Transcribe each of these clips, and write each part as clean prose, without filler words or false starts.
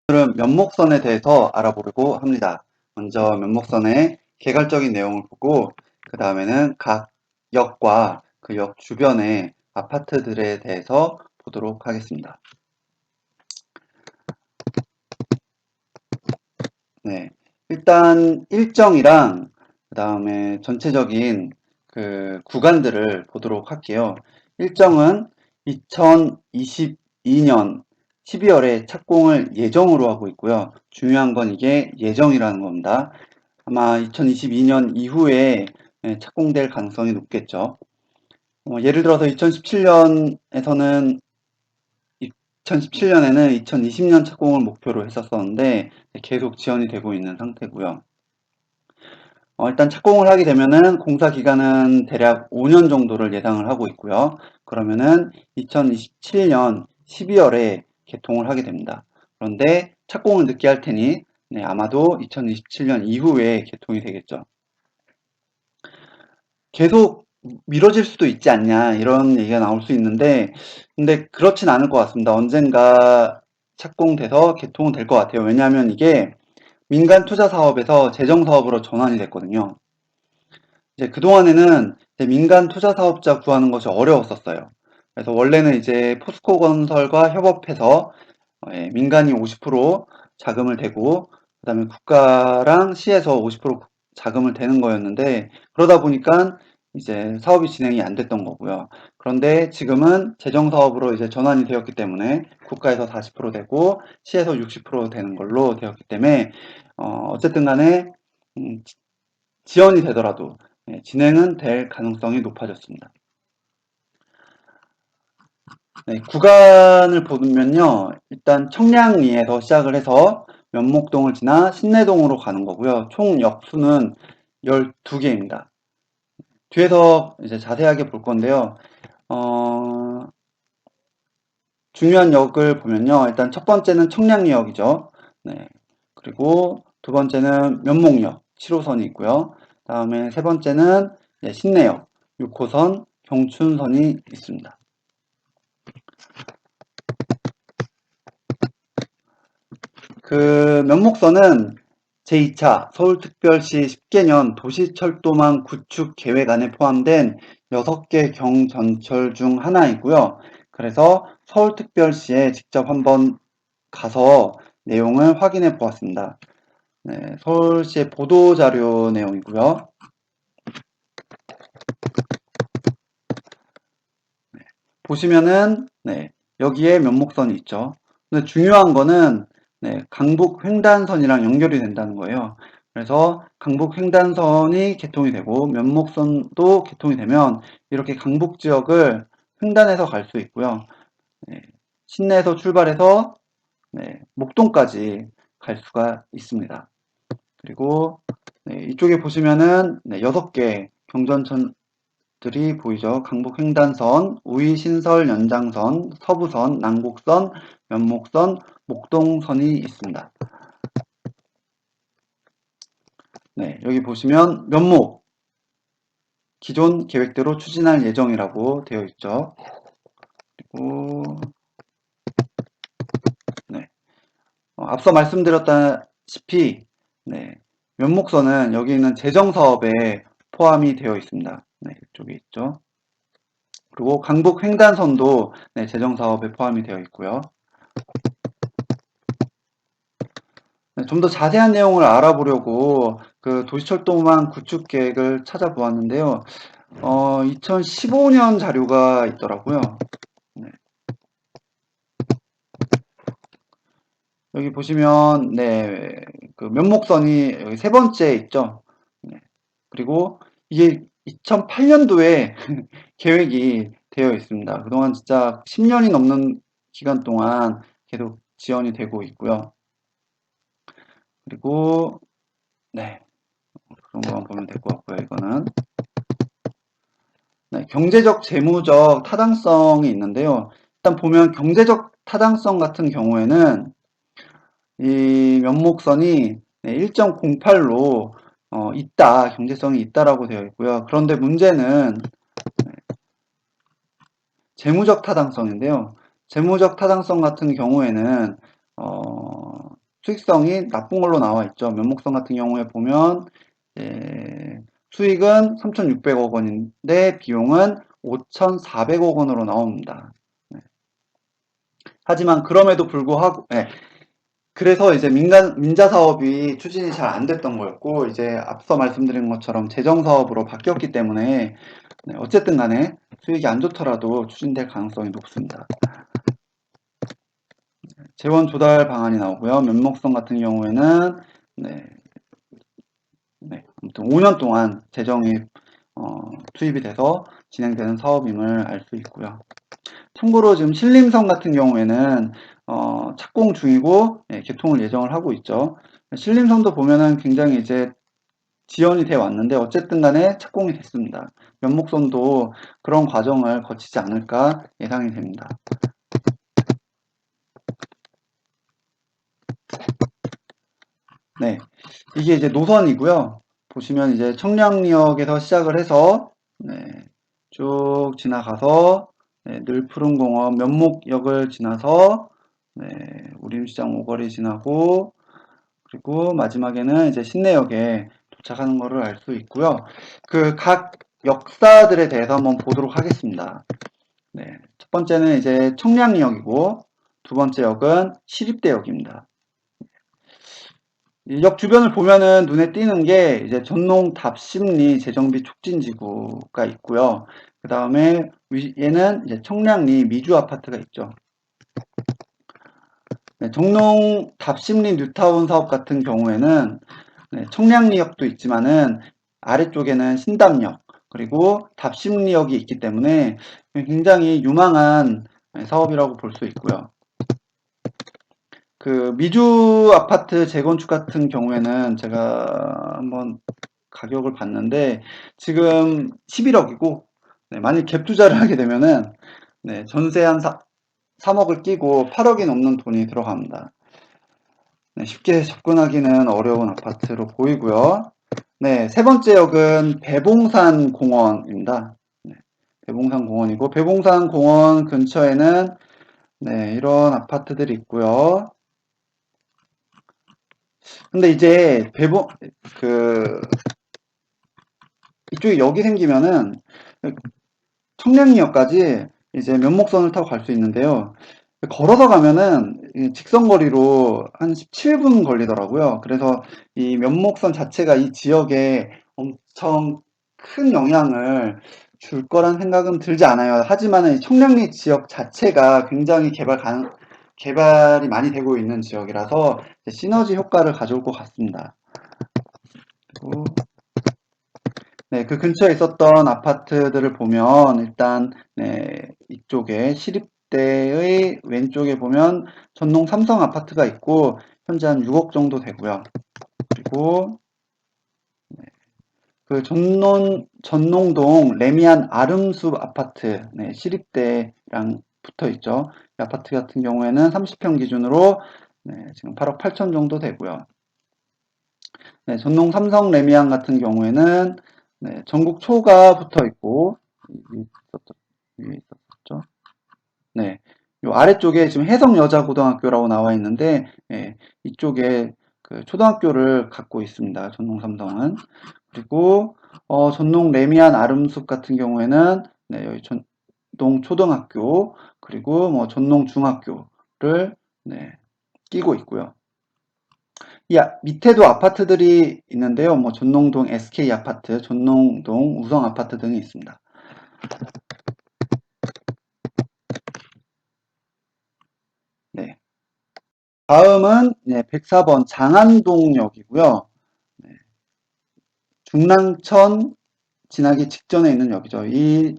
오늘은 면목선에 대해서 알아보려고 합니다. 먼저 면목선의 개괄적인 내용을 보고 그 다음에는 각 역과 그 역 주변의 아파트들에 대해서 보도록 하겠습니다. 네, 일단 일정이랑 그 다음에 전체적인 그 구간들을 보도록 할게요. 일정은 2022년 12월에 착공을 예정으로 하고 있고요. 중요한 건 이게 예정이라는 겁니다. 아마 2022년 이후에 착공될 가능성이 높겠죠. 예를 들어서 2017년에는 2020년 착공을 목표로 했었었는데 계속 지연이 되고 있는 상태고요. 일단 착공을 하게 되면은 공사 기간은 대략 5년 정도를 예상을 하고 있고요. 그러면은 2027년 12월에 개통을 하게 됩니다. 그런데 착공을 늦게 할 테니 아마도 2027년 이후에 개통이 되겠죠. 계속 미뤄질 수도 있지 않냐 이런 얘기가 나올 수 있는데 근데 그렇진 않을 것 같습니다. 언젠가 착공돼서 개통은 될 것 같아요. 왜냐하면 이게 민간 투자 사업에서 재정 사업으로 전환이 됐거든요. 이제 그동안에는 이제 민간 투자 사업자 구하는 것이 어려웠었어요. 그래서 원래는 이제 포스코 건설과 협업해서 민간이 50% 자금을 대고 그다음에 국가랑 시에서 50% 자금을 대는 거였는데 그러다 보니까 이제 사업이 진행이 안 됐던 거고요. 그런데 지금은 재정 사업으로 이제 전환이 되었기 때문에 국가에서 40% 되고 시에서 60% 되는 걸로 되었기 때문에 어쨌든 간에 지연이 되더라도 진행은 될 가능성이 높아졌습니다. 네, 구간을 보면요. 일단 청량리에서 시작을 해서 면목동을 지나 신내동으로 가는 거고요. 총 역수는 12개입니다. 뒤에서 이제 자세하게 볼 건데요. 중요한 역을 보면요. 일단 첫 번째는 청량리역이죠. 네. 그리고 두 번째는 면목역 7호선이 있고요. 다음에 세 번째는 신내역 6호선 경춘선이 있습니다. 그 면목선은 제2차 서울특별시 10개년 도시철도망 구축 계획안에 포함된 6개 경전철 중 하나이고요. 그래서 서울특별시에 직접 한번 가서 내용을 확인해 보았습니다. 네, 서울시의 보도자료 내용이고요. 보시면은 여기에 면목선이 있죠. 근데 중요한 거는 강북 횡단선이랑 연결이 된다는 거예요. 그래서 강북 횡단선이 개통이 되고 면목선도 개통이 되면 이렇게 강북 지역을 횡단해서 갈 수 있고요. 신내에서 출발해서 목동까지 갈 수가 있습니다. 그리고 이쪽에 보시면은 6개 경전철들이 보이죠. 강북 횡단선, 우이 신설 연장선, 서부선, 남곡선, 면목선, 목동선이 있습니다. 여기 보시면 면목 기존 계획대로 추진할 예정이라고 되어 있죠. 그리고 앞서 말씀드렸다시피 면목선은 여기 있는 재정사업에 포함이 되어 있습니다. 이쪽에 있죠. 그리고 강북 횡단선도 재정사업에 포함이 되어 있고요. 좀 더 자세한 내용을 알아보려고 그 도시철도망 구축 계획을 찾아보았는데요. 2015년 자료가 있더라고요. 여기 보시면 그 면목선이 여기 세 번째 있죠. 그리고 이게 2008년도에 계획이 되어 있습니다. 그동안 진짜 10년이 넘는 기간 동안 계속 지연이 되고 있고요. 그리고 그런 것만 보면 될 것 같고요. 이거는 경제적, 재무적 타당성이 있는데요. 일단 보면 경제적 타당성 같은 경우에는 이 면목선이 1.08로 있다, 경제성이 있다라고 되어 있고요. 그런데 문제는 재무적 타당성인데요. 재무적 타당성 같은 경우에는 수익성이 나쁜 걸로 나와 있죠. 면목성 같은 경우에 보면 수익은 3,600억 원인데 비용은 5,400억 원으로 나옵니다. 네. 하지만 그럼에도 불구하고 그래서 이제 민자 사업이 추진이 잘 안 됐던 거였고, 이제 앞서 말씀드린 것처럼 재정 사업으로 바뀌었기 때문에 어쨌든 간에 수익이 안 좋더라도 추진될 가능성이 높습니다. 재원 조달 방안이 나오고요. 면목성 같은 경우에는 아무튼 5년 동안 재정이 투입이 돼서 진행되는 사업임을 알 수 있고요. 참고로 지금 신림성 같은 경우에는 착공 중이고 개통을 예정을 하고 있죠. 신림성도 보면은 굉장히 이제 지연이 돼 왔는데 어쨌든 간에 착공이 됐습니다. 면목선도 그런 과정을 거치지 않을까 예상이 됩니다. 네, 이게 이제 노선이고요. 보시면 이제 청량리역에서 시작을 해서 쭉 지나가서 늘푸른공원 면목역을 지나서 우림시장 오거리 지나고 그리고 마지막에는 이제 신내역에 도착하는 것을 알 수 있고요. 그 각 역사들에 대해서 한번 보도록 하겠습니다. 첫 번째는 이제 청량리역이고 두 번째 역은 시립대역입니다. 이 역 주변을 보면은 눈에 띄는 게 이제 전농 답심리 재정비 촉진지구가 있고요. 그 다음에 얘는 이제 청량리 미주 아파트가 있죠. 정농 답심리 뉴타운 사업 같은 경우에는 청량리역도 있지만은 아래쪽에는 신담역 그리고 답심리역이 있기 때문에 굉장히 유망한 사업이라고 볼 수 있고요. 그 미주 아파트 재건축 같은 경우에는 제가 한번 가격을 봤는데 지금 11억이고 만약 갭 투자를 하게 되면은 전세 한 3억을 끼고 8억이 넘는 돈이 들어갑니다. 쉽게 접근하기는 어려운 아파트로 보이고요. 세 번째 역은 배봉산 공원입니다. 배봉산 공원이고 배봉산 공원 근처에는 이런 아파트들이 있고요. 근데 이제 이쪽에 역이 생기면은 청량리역까지 이제 면목선을 타고 갈 수 있는데요. 걸어서 가면은 직선거리로 한 17분 걸리더라고요. 그래서 이 면목선 자체가 이 지역에 엄청 큰 영향을 줄 거란 생각은 들지 않아요. 하지만 청량리 지역 자체가 굉장히 개발이 많이 되고 있는 지역이라서 시너지 효과를 가져올 것 같습니다. 그리고 그 근처에 있었던 아파트들을 보면 일단 이쪽에 시립대의 왼쪽에 보면 전농 삼성 아파트가 있고 현재 한 6억 정도 되고요. 그리고 그 전농동 레미안 아름숲 아파트 시립대랑 붙어 있죠. 이 아파트 같은 경우에는 30평 기준으로 지금 8억 8천 정도 되고요. 전농 삼성 레미안 같은 경우에는 전국 초가 붙어 있고 위에 있었죠. 요 아래쪽에 지금 해성여자고등학교라고 나와 있는데 이쪽에 그 초등학교를 갖고 있습니다. 전농 삼성은. 그리고 전농 레미안 아름숲 같은 경우에는 여기 전농 초등학교 그리고 뭐 전농 중학교를 끼고 있고요. 밑에도 아파트들이 있는데요. 뭐 전농동 SK 아파트, 전농동 우성 아파트 등이 있습니다. 다음은 104번 장안동역이고요. 중랑천 지나기 직전에 있는 역이죠. 이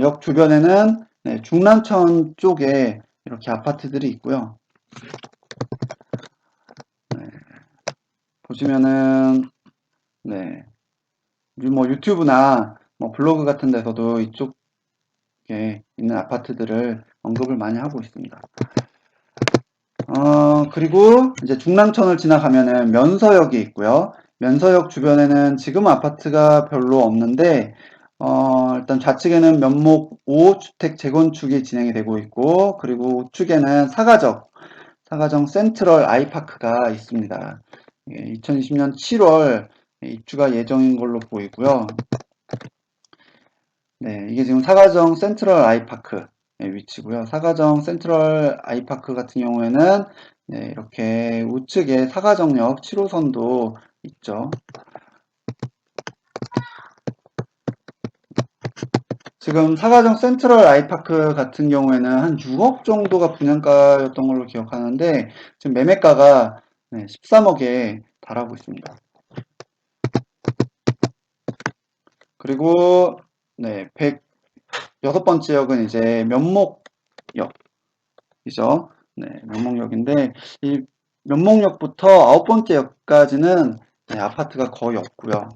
역 주변에는 중랑천 쪽에 이렇게 아파트들이 있고요. 보시면은 뭐 유튜브나 뭐 블로그 같은 데서도 이쪽에 있는 아파트들을 언급을 많이 하고 있습니다. 그리고 이제 중랑천을 지나가면은 면서역이 있고요. 면서역 주변에는 지금 아파트가 별로 없는데, 일단 좌측에는 면목 5주택 재건축이 진행이 되고 있고, 그리고 우측에는 사가적 사가정 센트럴 아이파크가 있습니다. 2020년 7월 입주가 예정인 걸로 보이고요. 네, 이게 지금 사가정 센트럴 아이파크 위치고요. 사가정 센트럴 아이파크 같은 경우에는 네, 이렇게 우측에 사가정역 7호선도 있죠. 지금 사가정 센트럴 아이파크 같은 경우에는 한 6억 정도가 분양가였던 걸로 기억하는데 지금 매매가가 13억에 달하고 있습니다. 그리고 네, 106번째 역은 이제 면목역이죠. 네, 면목역인데 이 면목역부터 9번째 역까지는 네, 아파트가 거의 없고요.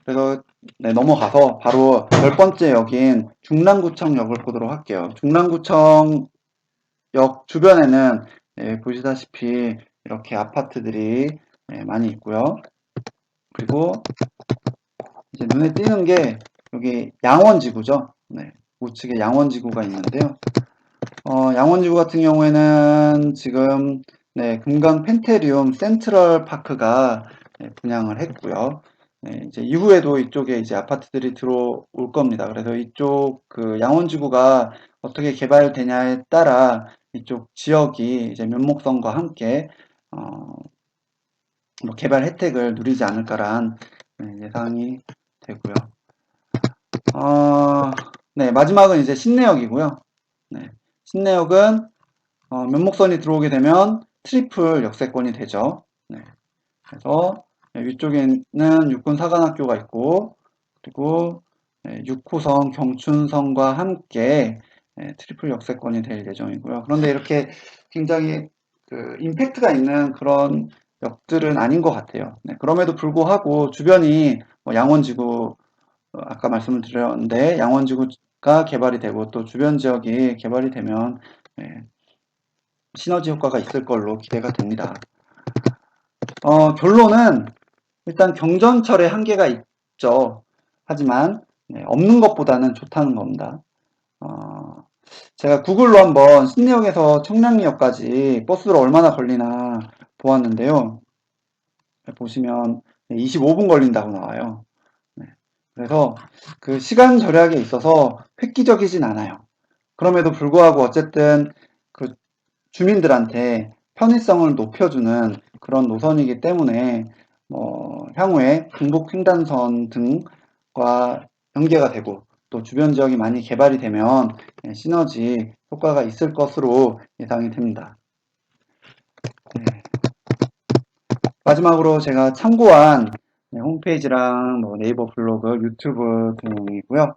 그래서 네, 넘어가서 바로 10번째 역인 중랑구청역을 보도록 할게요. 중랑구청역 주변에는 네, 보시다시피 이렇게 아파트들이 네, 많이 있고요. 그리고 이제 눈에 띄는 게 여기 양원지구죠. 네, 우측에 양원지구가 있는데요. 양원지구 같은 경우에는 지금 네, 금강 펜테리움 센트럴 파크가 네, 분양을 했고요. 네, 이제 이후에도 이쪽에 이제 아파트들이 들어올 겁니다. 그래서 이쪽 그 양원지구가 어떻게 개발되냐에 따라 이쪽 지역이 이제 면목성과 함께 뭐 개발 혜택을 누리지 않을까란 네, 예상이 되고요. 네, 마지막은 이제 신내역이고요. 네, 신내역은 면목선이 들어오게 되면 트리플 역세권이 되죠. 네, 그래서 위쪽에는 육군 사관학교가 있고 그리고 6호선 경춘선과 함께 트리플 역세권이 될 예정이고요. 그런데 이렇게 굉장히 그 임팩트가 있는 그런 역들은 아닌 것 같아요. 네, 그럼에도 불구하고 주변이 뭐 양원지구 아까 말씀을 드렸는데 양원지구가 개발이 되고 또 주변 지역이 개발이 되면 시너지 효과가 있을 걸로 기대가 됩니다. 결론은 일단 경전철의 한계가 있죠. 하지만 없는 것보다는 좋다는 겁니다. 제가 구글로 한번 신내역에서 청량리역까지 버스로 얼마나 걸리나 보았는데요. 보시면 25분 걸린다고 나와요. 그래서 그 시간 절약에 있어서 획기적이진 않아요. 그럼에도 불구하고 어쨌든 그 주민들한테 편의성을 높여주는 그런 노선이기 때문에 향후에 경북횡단선 등과 연계가 되고 또 주변 지역이 많이 개발이 되면 시너지 효과가 있을 것으로 예상이 됩니다. 네. 마지막으로 제가 참고한 홈페이지랑 네이버 블로그, 유튜브 등이고요.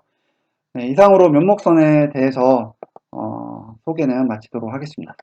네, 이상으로 면목선에 대해서 소개는 마치도록 하겠습니다.